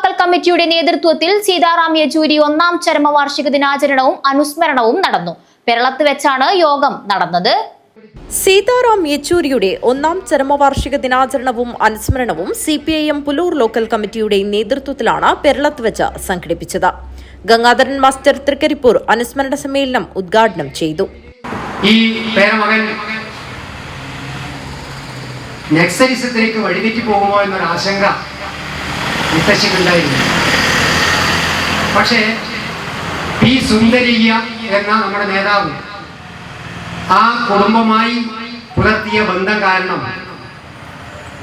Local കമ്മിറ്റിയുടെ നേതൃത്വത്തിൽ സീതാറാം യെച്ചൂരി ഒന്നാം ചരമവാർഷിക ദിനാചരണവും അനുസ്മരണവും നടന്നു. പെരളത്ത് വെച്ചാണ് യോഗം നടന്നത്. സീതാറാം യെച്ചൂരിയുടെ ഒന്നാം ചരമവാർഷിക ദിനാചരണവും അനുസ്മരണവും CPIM പുലൂർ ലോക്കൽ കമ്മിറ്റിയുടെ നേതൃത്വത്തിലാണ് പെരളത്ത് വെച്ച് സംഘടിപ്പിച്ചത്. ഗംഗാധരൻ മാസ്റ്റർ തൃക്കരിപ്പൂർ അനുസ്മരണ സമ്മേളനം ഉദ്ഘാടനം ചെയ്തു. ഈ പേരമകൻ നക്സലിസത്തിലേക്ക് വഴിതെറ്റി പോകുമോ എന്നൊരു ആശങ്ക മുത്തശ്ശിക്കുണ്ടായിരുന്നു. പക്ഷേ പി സുന്ദരിയ എന്ന നമ്മുടെ നേതാവ് ആ കുടുംബമായി പുലർത്തിയ ബന്ധം കാരണം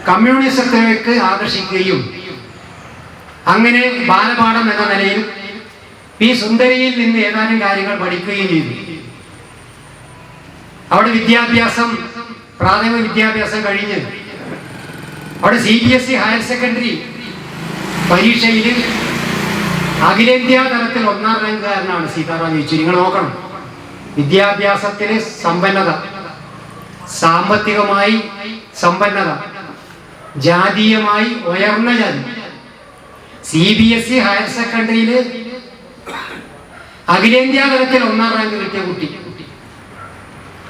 കമ്മ്യൂണിസത്തിലേക്ക് ആകർഷിക്കുകയും അങ്ങനെ ബാലപാഠം എന്ന നിലയിൽ പി സുന്ദരിയിൽ നിന്ന് ഏതാനും കാര്യങ്ങൾ പഠിക്കുകയും ചെയ്തു. അവിടെ പ്രാഥമിക വിദ്യാഭ്യാസം കഴിഞ്ഞ് അവിടെ CBSE ഹയർ സെക്കൻഡറി പരീക്ഷയിൽ അഖിലേന്ത്യാ തലത്തിൽ 1ാം റാങ്കുകാരനാണ് സീതാറാം യെച്ചൂരി. നിങ്ങൾ നോക്കണം, വിദ്യാഭ്യാസത്തിലെ സമ്പന്നത, സാമ്പത്തികമായി സമ്പന്നത, ജാതീയമായി ഉയർന്ന ജാതി. CBSE ഹയർ സെക്കൻഡറിയിൽ അഖിലേന്ത്യാ തലത്തിൽ 1ാം റാങ്ക് കിട്ടിയ കുട്ടി.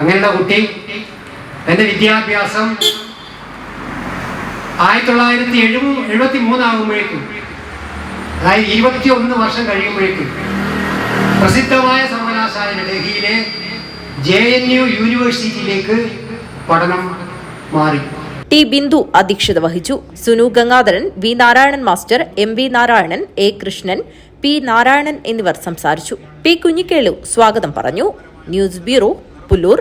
അങ്ങനെയുള്ള കുട്ടി എൻ്റെ വിദ്യാഭ്യാസം 1973 ആകുമ്പോഴേക്കും, അതായത് 21 വർഷം കഴിയുമ്പോഴേക്കും പ്രസിദ്ധമായ സർവകലാശാല ഡൽഹിയിലെ JNU യൂണിവേഴ്സിറ്റിയിലേക്ക് പഠനം മാറി. T. ബിന്ദു അധ്യക്ഷത വഹിച്ചു. Sunu Gangadharan, V. Narayanan master, MV Narayanan, A. Krishnan, P. Narayanan എന്നിവർ സംസാരിച്ചു. P. കുഞ്ഞിക്കേളു സ്വാഗതം പറഞ്ഞു. News bureau, Pullur.